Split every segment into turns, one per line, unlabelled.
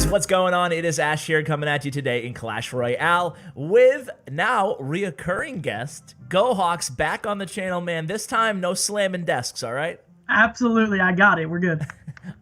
guys, what's going on? It is Ash here coming at you today in Clash Royale with now reoccurring guest GoHawks back on the channel, man. This time no slamming desks, all right?
Absolutely, I got it. We're good.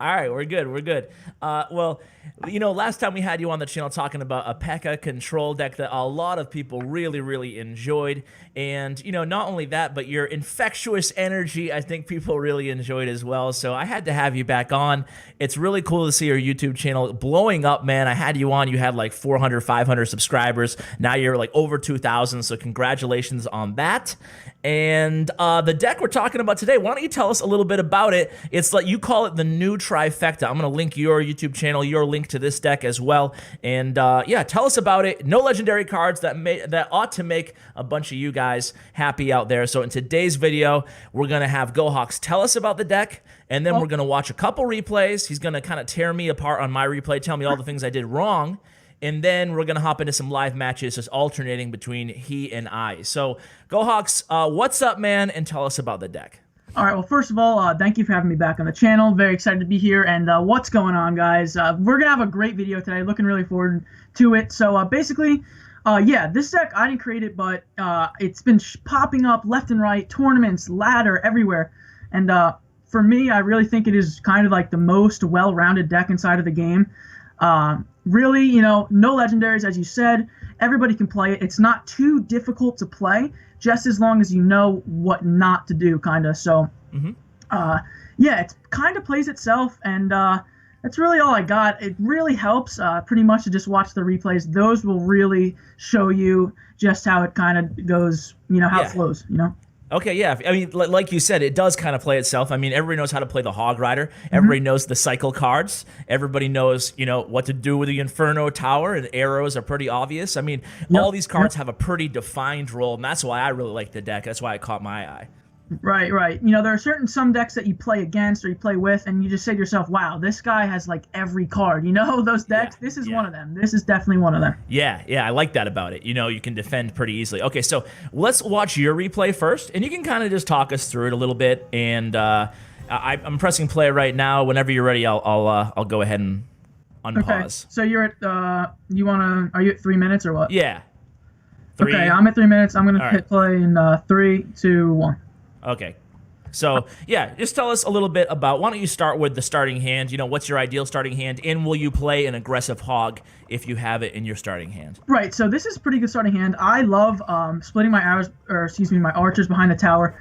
All right, we're good. We're good. Well, you know, last time we had you on the channel talking about a P.E.K.K.A control deck that a lot of people really enjoyed. And, you know, not only that, but your infectious energy, I think people really enjoyed as well. So I had to have you back on. It's really cool to see your YouTube channel blowing up, man. I had you on. You had like 400, 500 subscribers. Now you're like over 2,000. So congratulations on that. And the deck we're talking about today, why don't you tell us a little bit about it? It's like you call it the New Trifecta. I'm going to link your YouTube channel, your link to this deck as well. And yeah, tell us about it. No legendary cards that ought to make a bunch of you guys happy out there. So in today's video, we're going to have GoHawks tell us about the deck, and then we're going to watch a couple replays. He's going to kind of tear me apart on my replay, tell me all the things I did wrong. And then we're going to hop into some live matches, just alternating between he and I. So, GoHawks, what's up, man? And tell us about the deck.
All right, well, first of all, thank you for having me back on the channel. Very excited to be here. And what's going on, guys? We're going to have a great video today. Looking really forward to it. So, basically, yeah, this deck, I didn't create it, but it's been popping up left and right, tournaments, ladder, everywhere. And for me, I really think it is kind of like the most well-rounded deck inside of the game. Really, you know, no legendaries, as you said. Everybody can play it. It's not too difficult to play, just as long as you know what not to do, kind of. So, yeah, it kind of plays itself, and that's really all I got. It really helps pretty much to just watch the replays. Those will really show you just how it kind of goes, you know, how it flows, you know?
Okay, yeah. I mean, like you said, it does kind of play itself. I mean, everybody knows how to play the Hog Rider. Everybody knows the cycle cards. Everybody knows, you know, what to do with the Inferno Tower, and arrows are pretty obvious. I mean, all these cards have a pretty defined role, and that's why I really like the deck. That's why it caught my eye.
Right. You know, there are some decks that you play against or you play with, and you just say to yourself, wow, this guy has like every card. You know, those decks, this is one of them. This is definitely one of them. Yeah,
I like that about it. You know, you can defend pretty easily. Okay, so let's watch your replay first, and you can kind of just talk us through it a little bit. And I'm pressing play right now. Whenever you're ready, I'll go ahead and unpause.
Okay, so you're at, are you at 3 minutes or what?
Yeah.
Okay, I'm at 3 minutes. I'm going to hit play in 3, 2, 1.
Okay. So, yeah, just tell us a little bit about, why don't you start with the starting hand? You know, what's your ideal starting hand, and will you play an aggressive hog if you have it in your starting hand?
Right, so this is a pretty good starting hand. I love splitting my arrows, or excuse me, my archers behind the tower.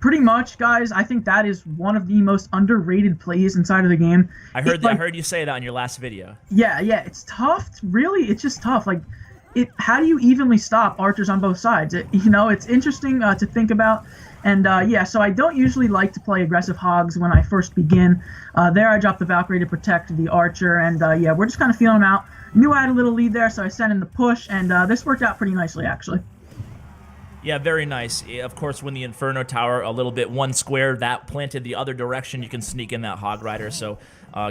Pretty much, guys, I think that is one of the most underrated plays inside of the game.
I heard you say that on your last video.
Yeah, it's tough. Really, it's just tough. Like, how do you evenly stop archers on both sides? You know, it's interesting to think about. And yeah, so I don't usually like to play aggressive hogs when I first begin. There I dropped the Valkyrie to protect the archer, and yeah, we're just kind of feeling them out. Knew I had a little lead there, so I sent in the push, and this worked out pretty nicely, actually.
Yeah, very nice. Of course, when the Inferno Tower a little bit one square, that planted the other direction, you can sneak in that Hog Rider, so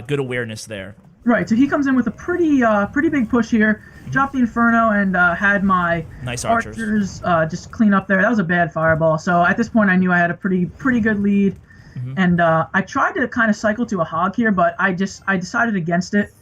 good awareness there.
Right, so he comes in with a pretty big push here. Dropped the Inferno and had my
nice
archers just clean up there. That was a bad fireball. So at this point, I knew I had a pretty good lead. And I tried to kind of cycle to a hog here, but I decided against it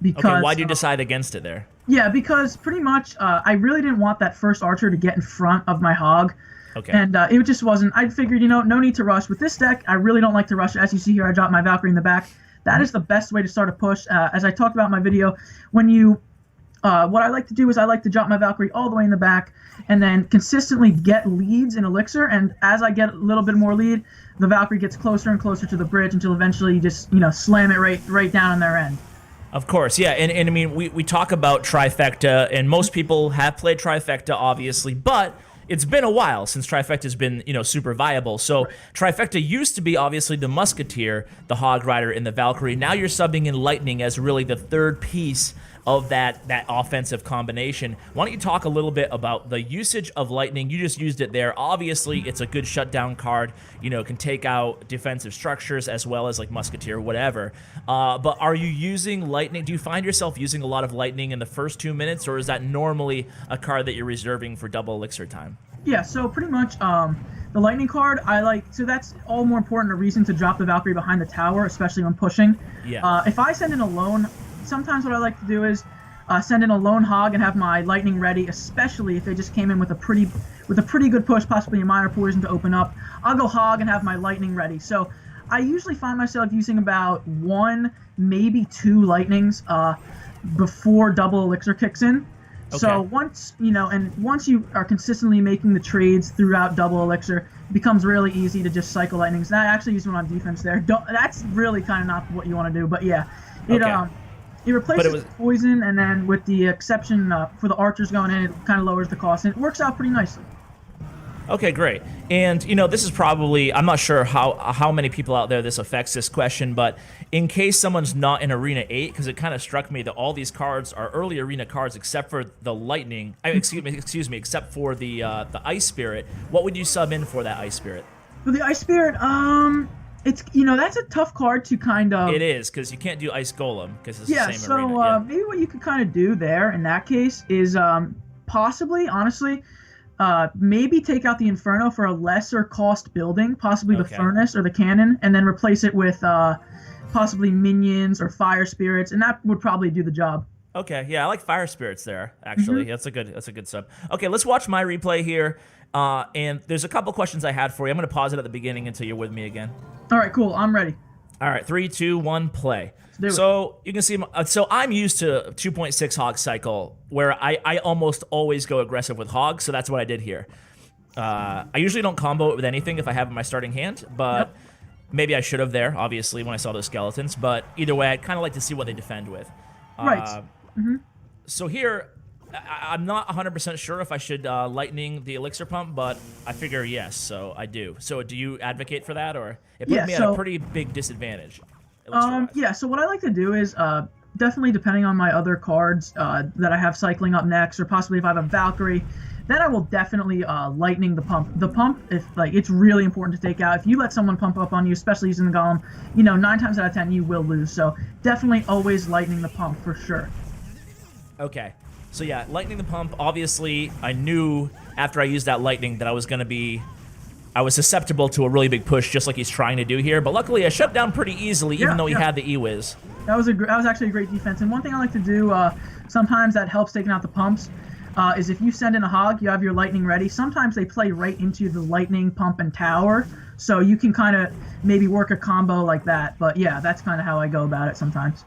because.
Okay, why did you decide against it there?
Yeah, because pretty much I really didn't want that first archer to get in front of my hog.
Okay.
And it just wasn't. I figured, you know, no need to rush with this deck. I really don't like to rush. As you see here, I dropped my Valkyrie in the back. That is the best way to start a push. As I talked about in my video, when you, what I like to do is I like to drop my Valkyrie all the way in the back and then consistently get leads in Elixir. And as I get a little bit more lead, the Valkyrie gets closer and closer to the bridge until eventually you just, you know, slam it right down on their end.
Of course, yeah, and I mean, we talk about Trifecta, and most people have played Trifecta, obviously, but it's been a while since Trifecta's been, you know, super viable. So Trifecta used to be obviously the Musketeer, the Hog Rider, and the Valkyrie. Now you're subbing in Lightning as really the third piece of that offensive combination. Why don't you talk a little bit about the usage of Lightning? You just used it there. Obviously, it's a good shutdown card. You know, it can take out defensive structures as well as like Musketeer, whatever. But are you using Lightning? Do you find yourself using a lot of Lightning in the first 2 minutes, or is that normally a card that you're reserving for double elixir time?
Yeah, so pretty much the Lightning card, I like, so that's all more important a reason to drop the Valkyrie behind the tower, especially when pushing.
Yeah.
If I send in a lone sometimes what I like to do is send in a lone hog and have my lightning ready, especially if they just came in with a pretty good push, possibly a minor poison to open up. I'll go hog and have my lightning ready. So I usually find myself using about 1, maybe 2 lightnings before double elixir kicks in.
Okay.
So once you are consistently making the trades throughout double elixir, it becomes really easy to just cycle lightnings. And I actually use one on defense there. That's really kind of not what you want to do, but yeah, it replaces poison, and then with the exception for the archers going in, it kind of lowers the cost, and it works out pretty nicely.
Okay, great. And this is probably, I'm not sure how many people out there this affects this question, but in case someone's not in Arena 8, because it kind of struck me that all these cards are early Arena cards except for the Lightning, excuse me, except for the Ice Spirit. What would you sub in for that Ice Spirit?
For the Ice Spirit, it's that's a tough card to kind of.
It is, because you can't do Ice Golem because it's the same
arena. Yeah, so maybe what you could kind of do there in that case is possibly, honestly, maybe take out the Inferno for a lesser cost building, possibly the Furnace or the Cannon, and then replace it with possibly Minions or Fire Spirits, and that would probably do the job.
Okay, yeah, I like Fire Spirits there, actually. That's a good sub. Okay, let's watch my replay here. And there's a couple questions I had for you. I'm going to pause it at the beginning until you're with me again.
All right, cool. I'm ready.
All right, 3, 2, 1, play. So you can see, so I'm used to 2.6 hog cycle, where I almost always go aggressive with hogs, so that's what I did here. I usually don't combo it with anything if I have it in my starting hand, but maybe I should have there, obviously, when I saw those skeletons. But either way, I'd kind of like to see what they defend with.
Right.
So here, I'm not 100% sure if I should lightning the elixir pump, but I figure yes, so I do. So do you advocate for that, or it put me at a pretty big disadvantage?
Yeah, so what I like to do is definitely, depending on my other cards that I have cycling up next, or possibly if I have a Valkyrie, then I will definitely lightning the pump. The pump, it's really important to take out. If you let someone pump up on you, especially using the golem, 9 times out of 10 you will lose. So definitely always lightning the pump for sure.
Okay. So yeah, lightning the pump, obviously, I knew after I used that lightning that I was susceptible to a really big push, just like he's trying to do here. But luckily, I shut down pretty easily, even though he had the E-Wiz.
That was actually a great defense. And one thing I like to do, sometimes that helps taking out the pumps, is if you send in a hog, you have your lightning ready. Sometimes they play right into the lightning, pump, and tower. So you can kind of maybe work a combo like that. But yeah, that's kind of how I go about it sometimes.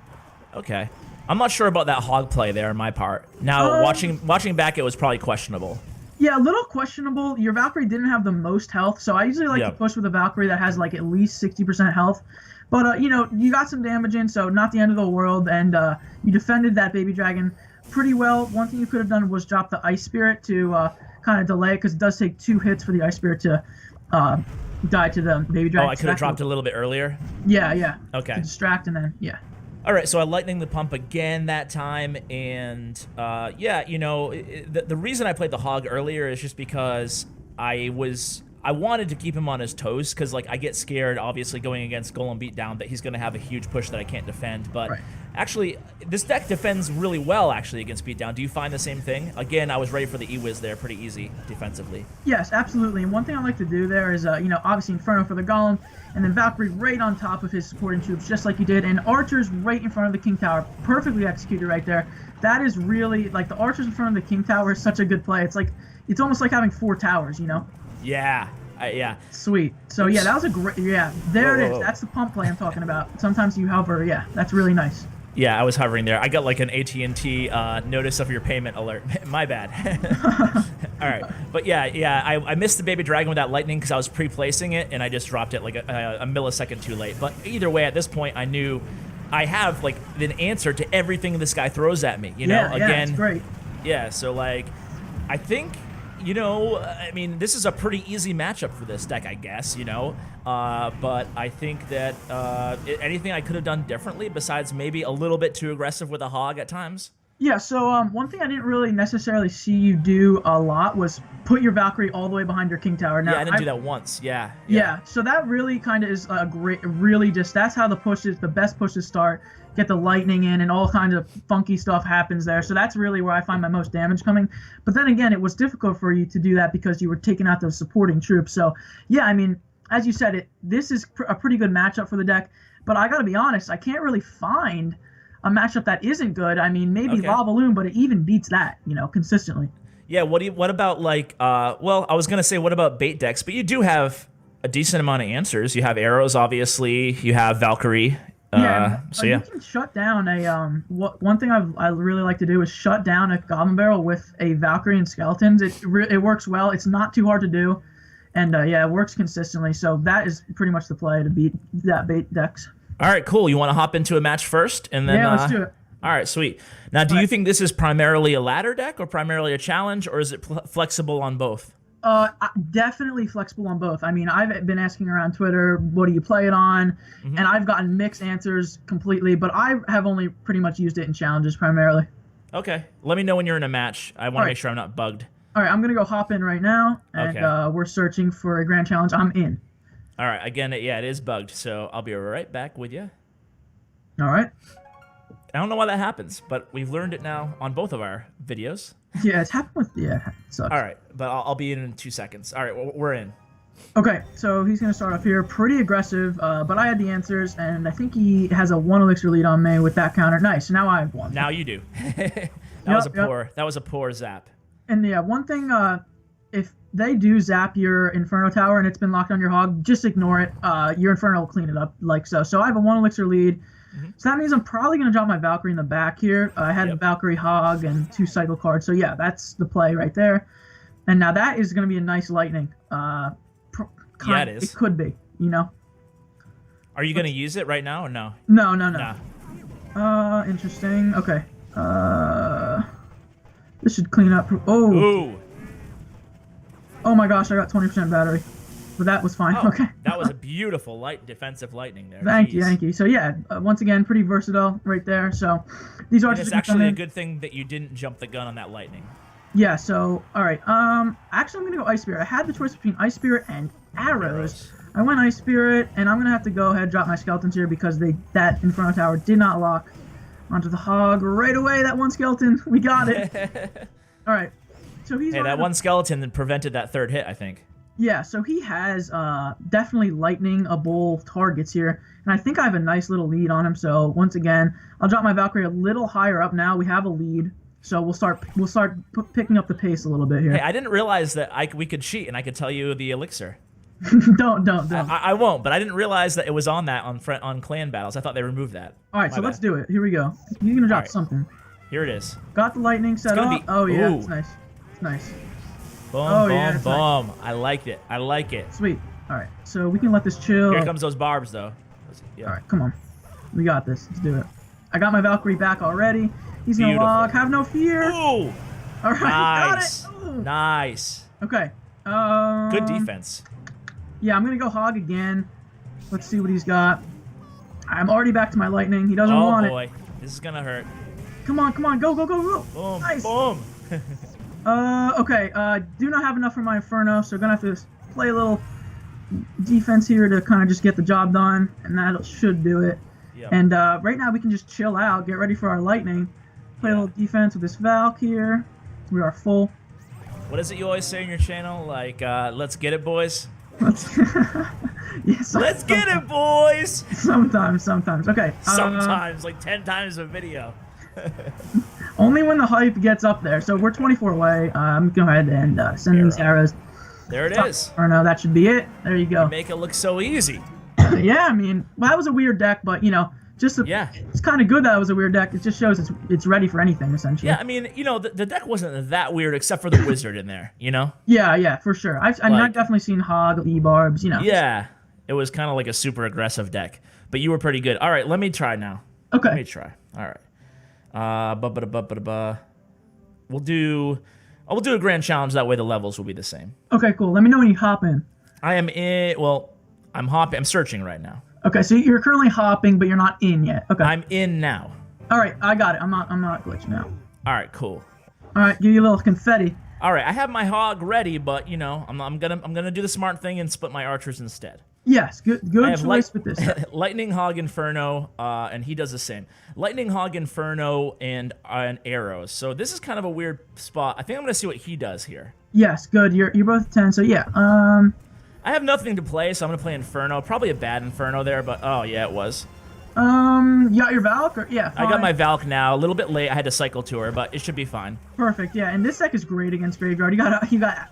Okay. I'm not sure about that hog play there on my part. Now, watching back, it was probably questionable.
Yeah, a little questionable. Your Valkyrie didn't have the most health, so I usually like to push with a Valkyrie that has like at least 60% health. But you got some damage in, so not the end of the world, and you defended that baby dragon pretty well. One thing you could have done was drop the Ice Spirit to kind of delay, because it does take 2 hits for the Ice Spirit to die to the baby dragon.
Oh, I could have dropped it a little bit earlier?
Yeah.
Okay.
To distract, and then, yeah.
All right, so I lightning the pump again that time, and the reason I played the hog earlier is just because I wanted to keep him on his toes, because I get scared, obviously, going against Golem Beatdown, that he's going to have a huge push that I can't defend. But actually, this deck defends really well actually against Beatdown. Do you find the same thing? Again, I was ready for the E-Wiz there, pretty easy defensively.
Yes, absolutely. And one thing I like to do there is obviously Inferno for the Golem, and then Valkyrie right on top of his supporting troops, just like you did, and Archers right in front of the King Tower, perfectly executed right there. That is really, the Archers in front of the King Tower is such a good play. It's almost like having 4 towers,
Yeah. Yeah.
Sweet. So yeah, that was a great, there it is. That's the pump play I'm talking about. Sometimes you hover, that's really nice.
Yeah, I was hovering there. I got like an AT&T notice of your payment alert. My bad. All right. But yeah, I missed the baby dragon with that lightning because I was pre-placing it, and I just dropped it like a millisecond too late. But either way, at this point, I knew I have an answer to everything this guy throws at me.
Again, it's great.
Yeah, so I think, I mean, this is a pretty easy matchup for this deck, I guess, but I think that anything I could have done differently besides maybe a little bit too aggressive with a hog at times?
Yeah, so one thing I didn't really necessarily see you do a lot was put your Valkyrie all the way behind your King Tower. Now,
yeah, I didn't do that once, yeah.
Yeah, so that really kind of is a great, that's how the best pushes start. Get the lightning in, and all kinds of funky stuff happens there. So that's really where I find my most damage coming. But then again, it was difficult for you to do that because you were taking out those supporting troops. So yeah, I mean, as you said, this is a pretty good matchup for the deck. But I got to be honest, I can't really find a matchup that isn't good. I mean, maybe
Okay.
Lava Loon, but it even beats that, consistently.
Yeah, what about like well, I was gonna say what about bait decks, but you do have a decent amount of answers. You have arrows, obviously. You have Valkyrie.
Yeah,
So yeah.
you can shut down one thing I really like to do is shut down a Goblin Barrel with a Valkyrie and Skeletons. It works well. It's not too hard to do, and yeah, it works consistently. So that is pretty much the play to beat that bait decks.
All right, cool. You want to hop into a match first, and then
Yeah, let's do it.
All right, sweet. Now, do you think this is primarily a ladder deck or primarily a challenge, or is it flexible on both?
Definitely flexible on both. I mean, I've been asking around Twitter, what do you play it on? And I've gotten mixed answers completely, but I have only pretty much used it in challenges primarily.
Okay. Let me know when you're in a match. I want to make sure I'm not bugged.
All right, I'm going to go hop in right now, and we're searching for a grand challenge. I'm in.
All right. Again, yeah, it is bugged, so I'll be right back with you.
All right.
I don't know why that happens, but we've learned it now on both of our videos.
Yeah, it's happened with... Yeah, it sucks.
All right, but I'll be in 2 seconds. All right, we're in.
Okay, so he's going to start off here. Pretty aggressive, but I had the answers, and I think he has a 1 elixir lead on me with that counter. Nice, now I have 1.
Now you do. That was a poor zap.
And yeah, one thing, if they do zap your Inferno Tower and it's been locked on your Hog, just ignore it. Your Inferno will clean it up like so. So I have a 1 elixir lead. So that means I'm probably going to drop my Valkyrie in the back here. I had Valkyrie, Hog, and 2 cycle cards. So yeah, that's the play right there. And now that is going to be a nice lightning.
Yeah, it is.
It could be,
Are you going to use it right now or no?
No.
Nah.
Interesting. Okay. This should clean up. Oh.
Ooh.
Oh my gosh, I got 20% battery. But that was fine.
Oh,
okay.
That was a beautiful defensive lightning there.
Thank you. So yeah, once again, pretty versatile right there. So these are
It's actually a good thing that you didn't jump the gun on that lightning.
Yeah. So all right. Actually, I'm gonna go Ice Spirit. I had the choice between Ice Spirit and arrows. I went Ice Spirit, and I'm gonna have to go ahead and drop my skeletons here because that Inferno Tower did not lock onto the Hog right away. That 1 skeleton, we got it. All right. So he's
that 1 skeleton that prevented that 3rd hit, I think.
Yeah, so he has definitely lightning-able targets here, and I think I have a nice little lead on him. So once again, I'll drop my Valkyrie a little higher up now. We have a lead, so we'll start picking up the pace a little bit here.
Hey, I didn't realize that we could cheat and I could tell you the elixir.
Don't.
I won't, but I didn't realize that it was on that on clan battles. I thought they removed that.
All right, so let's do it. Here we go. He's gonna drop something.
Here it is.
Got the lightning set up. Oh yeah, it's nice. It's nice.
Boom, boom. I like it. I like it.
Sweet. All right, so we can let this chill.
Here comes those barbs, though.
Yeah. All right, come on. We got this. Let's do it. I got my Valkyrie back already. He's going to log. Have no fear.
Ooh.
All right,
nice.
got it. Ooh.
Nice.
Okay.
Good defense.
Yeah, I'm going to go Hog again. Let's see what he's got. I'm already back to my lightning. He doesn't want it.
Oh, boy. This is going to hurt.
Come on. Go.
Boom.
Nice.
Boom.
Okay. Do not have enough for my Inferno, so gonna have to play a little defense here to kind of just get the job done, and that should do it. Yep. And right now we can just chill out, get ready for our lightning, play a little defense with this Valk here. We are full.
What is it you always say in your channel? Like, let's get it, boys.
Yes.
Let's get it, boys.
Sometimes. Okay.
Sometimes, like 10 times a video.
Only when the hype gets up there. So we're 24 away. I'm going to go ahead and send these arrows.
There it is.
Or no, that should be it. There you go.
You make it look so easy.
Yeah, I mean, well, that was a weird deck, but it's kind of good that it was a weird deck. It just shows it's ready for anything essentially.
Yeah, I mean, the deck wasn't that weird except for the wizard in there,
Yeah, for sure. I've definitely seen Hog, E-Barbs,
Yeah, it was kind of like a super aggressive deck, but you were pretty good. All right, let me try now.
Okay.
Let me try. All right. We'll do a grand challenge. That way the levels will be the same.
Okay, cool. Let me know when you hop in.
I am in. Well, I'm hopping. I'm searching right now.
Okay, so you're currently hopping, but you're not in yet. Okay.
I'm in now.
All right, I got it. I'm not glitching out.
All right, cool.
All right, give you a little confetti.
All right, I have my Hog ready, but I'm gonna do the smart thing and split my archers instead.
Yes, good choice with this.
Lightning Hog Inferno, and he does the same. Lightning Hog Inferno and arrows. So this is kind of a weird spot. I think I'm gonna see what he does here.
Yes, good. You're both 10. So yeah.
I have nothing to play, so I'm gonna play Inferno. Probably a bad Inferno there, but oh yeah, it was.
You got your Valk? Or, yeah, fine.
I got my Valk now. A little bit late. I had to cycle to her, but it should be fine.
Perfect. Yeah, and this deck is great against Graveyard. You got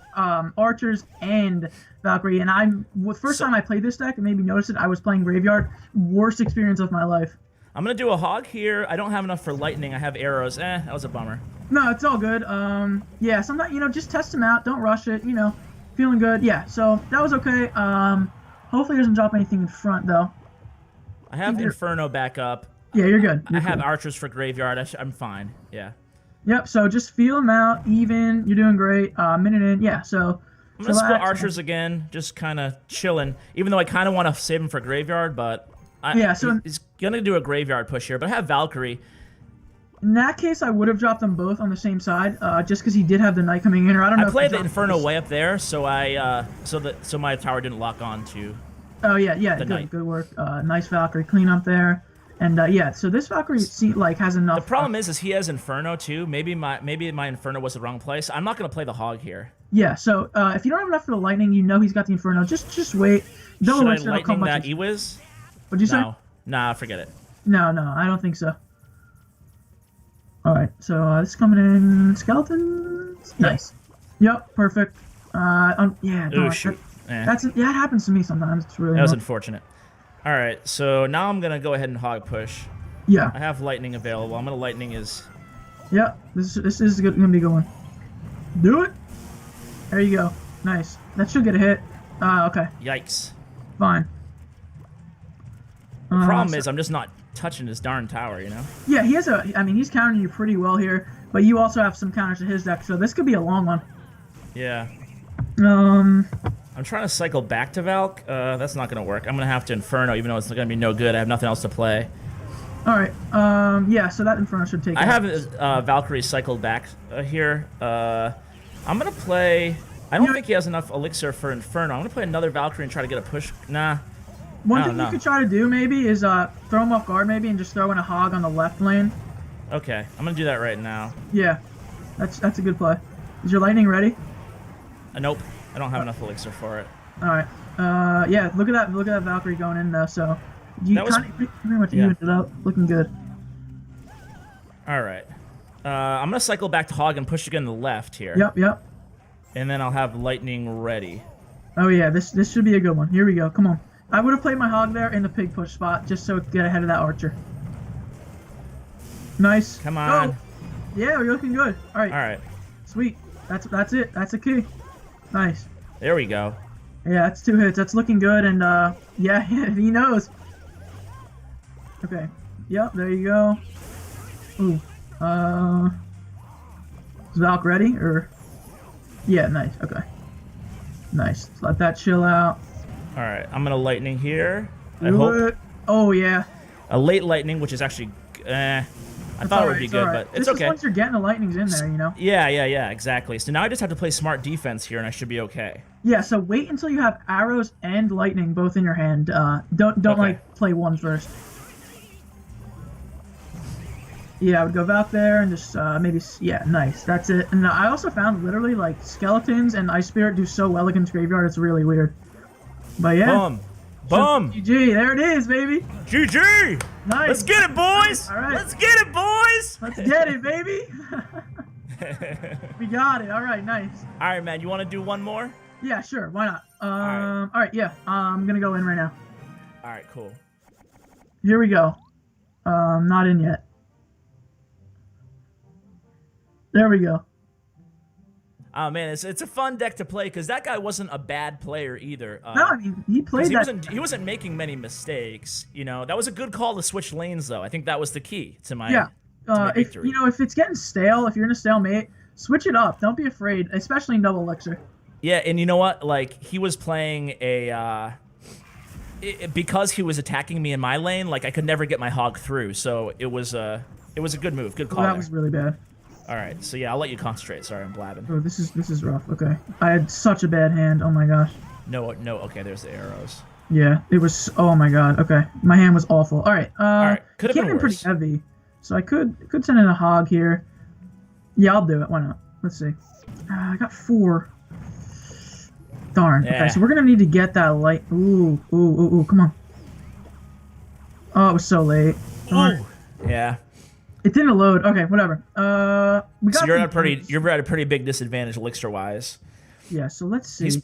Archers and Valkyrie, and first time I played this deck, and maybe noticed it, I was playing Graveyard. Worst experience of my life.
I'm gonna do a Hog here. I don't have enough for lightning. I have arrows. That was a bummer.
No, it's all good. Yeah, sometimes just test them out. Don't rush it. Feeling good. Yeah, so that was okay. Hopefully, it doesn't drop anything in front though.
I have Inferno back up.
Yeah, you're good.
I have Archers for Graveyard. I'm fine. Yeah.
Yep. So just feel them out. Even. You're doing great. Minute in. Yeah. So.
I'm gonna split Archers again. Just kind of chilling. Even though I kind of want to save him for Graveyard, but he's gonna do a Graveyard push here. But I have Valkyrie.
In that case, I would have dropped them both on the same side, just because he did have the Knight coming in. Or I don't know.
I played the Inferno way up there, so so my tower didn't lock on to.
Oh yeah, good work. Nice Valkyrie clean up there, and yeah. So this Valkyrie has enough.
The problem is he has Inferno too. Maybe my Inferno was the wrong place. I'm not gonna play the Hog here.
Yeah. So if you don't have enough for the Lightning, he's got the Inferno. Just wait.
Should I lightning that Ewiz?
What'd you say?
Nah, forget it.
No, I don't think so. All right, so this is coming in skeletons. Nice. Yep, perfect. Yeah.
Oh shoot.
It happens to me sometimes. It's really.
That was unfortunate. All right, so now I'm gonna go ahead and Hog push.
Yeah.
I have lightning available. I'm gonna lightning his.
Yeah, this is gonna be a good one. Do it. There you go. Nice. That should get a hit. Okay.
Yikes.
Fine.
The problem is I'm just not touching his darn tower,
Yeah, he's countering you pretty well here, but you also have some counters to his deck, so this could be a long one.
Yeah. I'm trying to cycle back to Valk. That's not gonna work. I'm gonna have to Inferno, even though it's gonna be no good. I have nothing else to play.
All right. Yeah. So that Inferno should take.
I have Valkyrie cycled back here. I'm gonna play. I don't think he has enough elixir for Inferno. I'm gonna play another Valkyrie and try to get a push. Nah.
One thing you could try to do maybe is throw him off guard maybe and just throw in a Hog on the left lane.
Okay, I'm gonna do that right now.
Yeah, that's a good play. Is your lightning ready?
Nope, I don't have enough elixir for it.
All right. Yeah. Look at that Valkyrie going in though. So you pretty much evened it out. Looking good.
All right. I'm gonna cycle back to Hog and push again to the left here.
Yep.
And then I'll have lightning ready.
Oh yeah, this should be a good one. Here we go. Come on. I would have played my Hog there in the pig push spot just so it could get ahead of that Archer. Nice.
Come on.
Oh. Yeah, we're looking good. All right. Sweet. That's it. That's a key. Nice.
There we go.
Yeah, that's 2 hits. That's looking good, and yeah, he knows. Okay. Yep. There you go. Ooh. Is Valk ready or? Yeah. Nice. Okay. Nice. Let's let that chill out.
All right, I'm gonna lightning here. I
Do
hope.
it. Oh yeah.
A late lightning, which is actually, I thought it would be good, but it's okay.
Once you're getting the lightnings in there,
Yeah, exactly. So now I just have to play smart defense here, and I should be okay.
Yeah. So wait until you have arrows and lightning both in your hand. Don't play one first. Yeah, I would go Valk there and just nice. That's it. And I also found literally skeletons and Ice Spirit do so well against Graveyard. It's really weird. But yeah.
Boom.
GG. There it is, baby.
GG.
Nice.
Let's get it, boys.
All right.
Let's get it, boys.
Let's get it, baby. We got it. All right. Nice.
All right, man. You want to do one more?
Yeah, sure. Why not? All right. Yeah. I'm gonna go in right now.
All right. Cool.
Here we go. Not in yet. There we go.
Oh man, it's a fun deck to play because that guy wasn't a bad player either.
No, I mean he played that.
He wasn't making many mistakes. That was a good call to switch lanes though. I think that was the key to my victory.
If it's getting stale, if you're in a stalemate, switch it up. Don't be afraid, especially in double elixir.
Yeah, and you know what? He was playing because he was attacking me in my lane. I could never get my Hog through. So it was a good move, good call.
That was really bad.
All right, so yeah, I'll let you concentrate. Sorry, I'm blabbing.
Oh, this is rough. Okay, I had such a bad hand. Oh my gosh.
No. Okay, there's the arrows.
Yeah, it was. Oh my god. Okay, my hand was awful. All right.
All right. Could have been
pretty heavy, so I could send in a Hog here. Yeah, I'll do it. Why not? Let's see. I got 4. Darn. Yeah. Okay, so we're gonna need to get that light. Ooh. Come on. Oh, it was so late. Darn.
Yeah.
It didn't load. Okay, whatever. We got
So you're at a pretty big disadvantage elixir wise.
Yeah. So let's see.
He's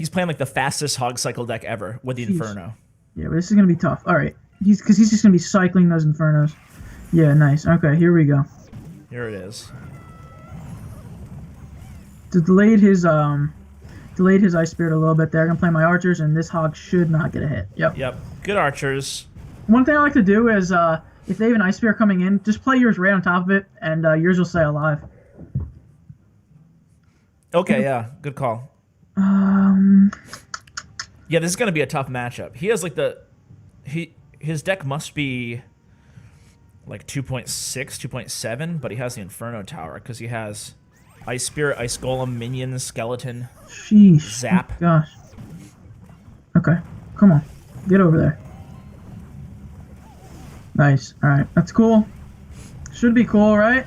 playing like the fastest hog cycle deck ever with the Inferno.
Yeah, but this is gonna be tough. All right. He's just gonna be cycling those Infernos. Yeah, nice. Okay, here we go.
Here it is.
Delayed his Ice Spirit a little bit there. I'm gonna play my archers, and this hog should not get a hit. Yep.
Yep. Good archers.
One thing I like to do is if they have an Ice Spirit coming in, just play yours right on top of it, and yours will stay alive.
Okay, yeah, good call. Yeah, this is gonna be a tough matchup. He has like his deck must be like 2.6, 2.7, but he has the Inferno Tower because he has Ice Spirit, Ice Golem, Minion, Skeleton,
Sheesh.
Zap.
Oh, gosh. Okay, come on, get over there. Nice. All right, that's cool. Should be cool, right?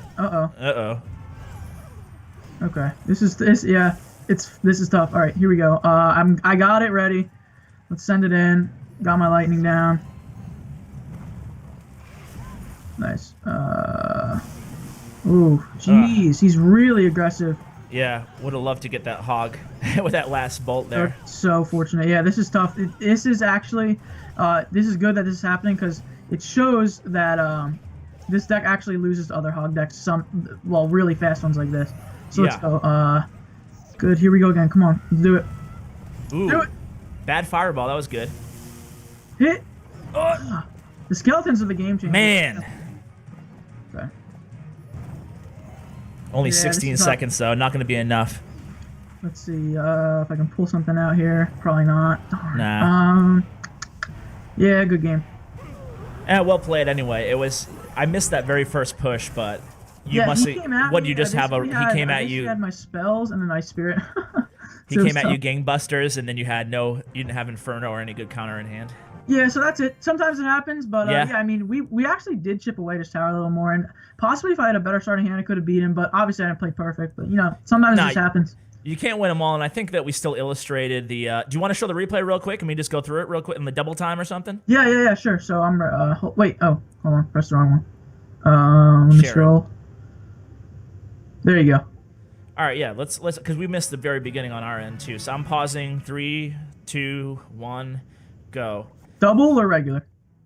Okay, this is tough. All right, here we go. I got it ready. Let's send it in. Got my lightning down. Nice. Ooh, jeez, he's really aggressive.
Yeah, would have loved to get that hog with that last bolt there.
That's so fortunate. Yeah, this is tough. This is actually, this is good that this is happening because it shows that this deck actually loses to other hog decks. Really fast ones like this. So let's go. Good. Here we go again. Come on, let's do it.
Ooh,
do it.
Bad fireball. That was good.
Hit. The skeletons are the game changer.
Man.
Okay.
Only 16 seconds though. Not going to be enough.
Let's see if I can pull something out here. Probably not. Darn.
Nah.
Yeah, good game.
Well played anyway. I missed that very first push, but you must have. What did you just have? He came at you.
He had my spells and an Ice Spirit.
He came at you gangbusters, and then you didn't have Inferno or any good counter in hand.
Yeah, so that's it. Sometimes it happens, but yeah, I mean, we actually did chip away this tower a little more, and possibly if I had a better starting hand, I could have beat him. But obviously, I didn't play perfect. But sometimes this happens.
You can't win them all, and I think that we still illustrated the. Do you want to show the replay real quick? Can we just go through it real quick in the double time or something?
Yeah, sure. So I'm wait. Oh, hold on. Press the wrong one. Let me scroll. There you go.
All right, yeah. Let's because we missed the very beginning on our end too. So I'm pausing. 3, 2, 1, go.
Double or regular?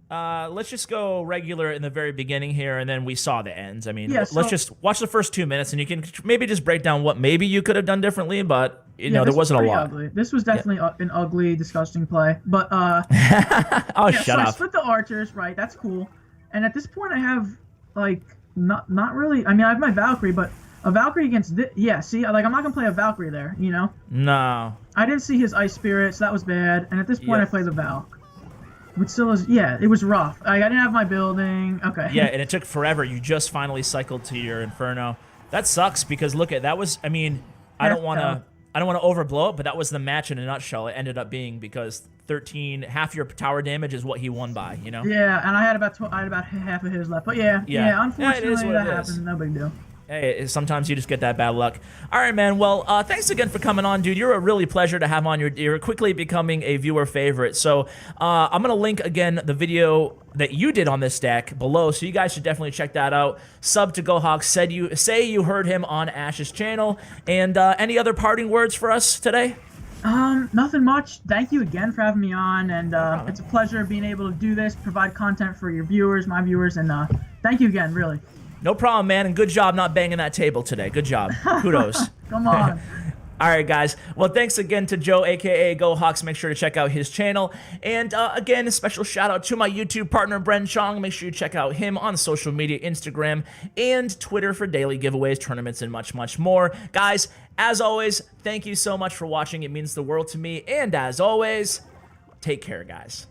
Let's just go regular in the very beginning here, and then we saw the ends. I mean,
yeah,
let's just watch the first 2 minutes, and you can maybe just break down what maybe you could have done differently, but there wasn't a lot.
Ugly. This was definitely an ugly, disgusting play, but
oh, shut up.
I split the archers, right? That's cool. And at this point, I have like not really. I mean, I have my Valkyrie, but a Valkyrie against this. Yeah, see, like I'm not gonna play a Valkyrie there.
No.
I didn't see his Ice Spirit, so that was bad. And at this point, I play the Valk. Which still is, it was rough. I didn't have my building. Okay.
Yeah, and it took forever. You just finally cycled to your Inferno. That sucks because look at that was. I mean, I don't want to overblow it, but that was the match in a nutshell. It ended up being because 13, half your tower damage is what he won by.
Yeah, and I had about half of his left. But yeah. Unfortunately, that happened. No big deal.
Hey, sometimes you just get that bad luck. All right, man. Well, thanks again for coming on, dude. You're a really pleasure to have on. You're quickly becoming a viewer favorite. So I'm going to link, again, the video that you did on this deck below, so you guys should definitely check that out. Sub to GoHawks. Say you heard him on Ash's channel. And any other parting words for us today?
Nothing much. Thank you again for having me on, and it's a pleasure being able to do this, provide content for your viewers, my viewers, and thank you again, really.
No problem, man, and good job not banging that table today. Good job. Kudos.
Come on.
All right, guys. Well, thanks again to Joe, a.k.a. GoHawks. Make sure to check out his channel. And, again, a special shout-out to my YouTube partner, Bren Chong. Make sure you check out him on social media, Instagram, and Twitter for daily giveaways, tournaments, and much, much more. Guys, as always, thank you so much for watching. It means the world to me. And, as always, take care, guys.